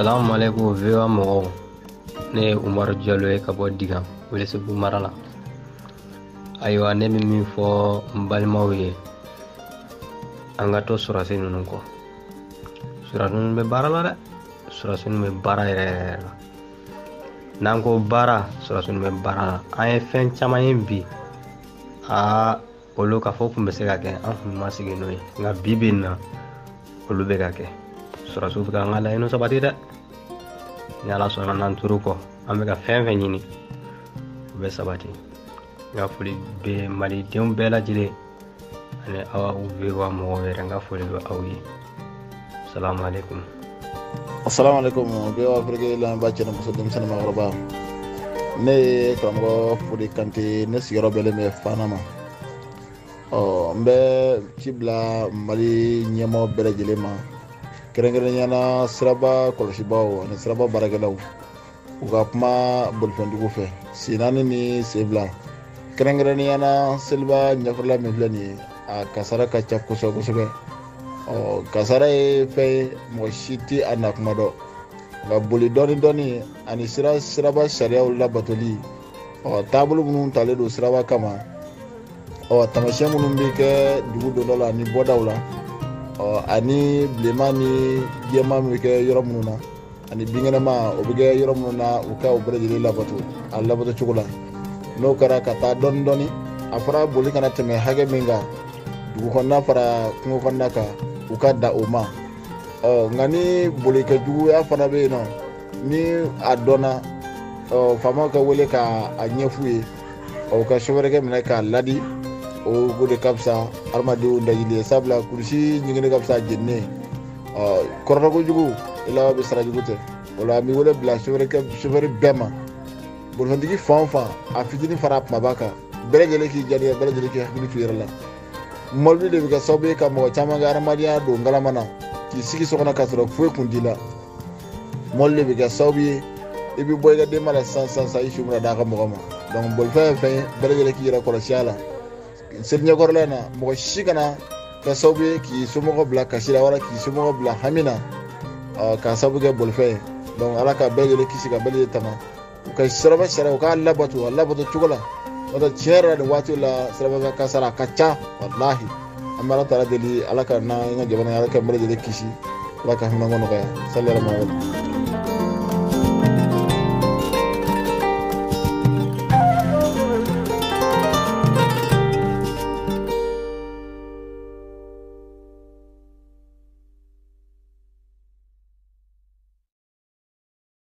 Assalamualaikum viwa mɔgɔw, ne ye Umaru Jalo ye ka bɔ Digan Welesebugu mara la. Ayiwa, ne bɛ min fɔ n balimaw ye, an ka to surasi ninnu kɔ. Surasi ninnu bɛ baara la dɛ, surasi ninnu bɛ baara yɛrɛ la. N'an ko baara, surasi ninnu bɛ baara la. An ye fɛn caman ye bi, olu ka fɔ kun bɛ se ka kɛ, an kun ma sigi n'o ye. Nka bi bi in na, olu bɛ ka kɛ. Surasiw bɛ ka an ka laɲiniw sabati dɛ. Ni Ala sɔnna n'an turu kɔ, an bɛ ka fɛn fɛn ɲini, u bɛ sabati. N ka foli bɛ malidenw bɛɛ lajɛlen ani aw viwa mɔgɔw yɛrɛ, n ka foli bɛ aw ye. Assalamu alaikum. Assalamu alaikum. Viwa Afrique lamɛnbaa cɛ ni muso, denmisɛnnin maakɔrɔba. Ne ye karamɔgɔ Fode Kante, ne sigiyɔrɔ bɛnnen bɛ Fana ma. N bɛ ci bila Mali ɲɛmaaw bɛɛ lajɛlen ma, kɛrɛnkɛrɛnnenya siraba kɔlɔsibaaw ani siraba baarakɛlaw, u ka kuma bolifɛntigiw fɛ sen 4 ni sen 2. Kɛrɛnkɛrɛnnenya seliba ɲɛfɔla min filɛ nin ye, a kasara ka ca kosɛbɛ kosɛbɛ. Kasara ye fɛn ye mɔgɔ si tɛ a na kuma dɔn, nka boli dɔɔni dɔɔni ani siraba sariyaw labatoli, taabolo minnu talen don siraba kama, tamasiyɛn minnu bɛ kɛ dugu dondɔ la ani bɔdaw la, ani bilenman ni jɛman min bɛ kɛ yɔrɔ minnu na, ani binkɛnɛma o bɛ kɛ yɔrɔ minnu na, u ka o bɛɛ lajɛlen labato a labato cogo la. N'o kɛra ka taa dɔɔni dɔɔni, a fɔra boli kana tɛmɛ hakɛ min kan, dugu kɔnɔna fara kungo kɔnɔna kan, u ka da o ma. Nka ni bolikɛjuguya fana bɛ yen nɔ, ni a dɔnna, faamaw ka wele k'a ɲɛf'u ye, u ka so wɛrɛ kɛ minɛ k'a ladi, o de ka fisa adamadenw dajili ye. Sabula kulusi ɲinini ka fisa jenini ye. Kɔrɔtɔ kojugu i laban bɛ sara jugu tɛ. O la an bɛ wele bila sofɛri bɛɛ ma, bolifɛntigi fan o fan, a fitinin fara a kumaba kan, bɛɛ lajɛlen k'i jaabi, bɛɛ lajɛlen k'i hakili to i yɛrɛ la. Mɔbili de bɛ kɛ sababu ye ka mɔgɔ caman ka adamadenya don ngalama na, k'i sigi so kɔnɔ k'a sɔrɔ foyi kun t'i la. Mɔbili de bɛ kɛ sababu ye i bɛ bɔ i ka denbaya la sisan i su bɛna d'a ka mɔgɔ ma. Donc bolifɛn ye fɛn ye, bɛɛ lajɛlen k'i yɛrɛ kɔlɔsi a la. Seli ɲɛkɔrɔla in na, mɔgɔ si kana kɛ sababu ye k'i somɔgɔ bila kasi la, wala k'i somɔgɔ bila hami na, k'a sababu kɛ bolifɛn ye. Donc Ala ka bɛɛ lajɛlen kisi, ka bɛɛ lajɛlen tanga. U ka siraba sariya, u k'a labato, a labato cogo la. N'o tɛ tiɲɛ yɛrɛ la nin waati la, siraba kasara a ka ca walahi. An bɛ Ala taala deli, Ala ka na an ka jamana, Ala ka bɛɛ lajɛlen kisi, Ala ka hinɛ nɔgɔya. Salli ala Muhamadu.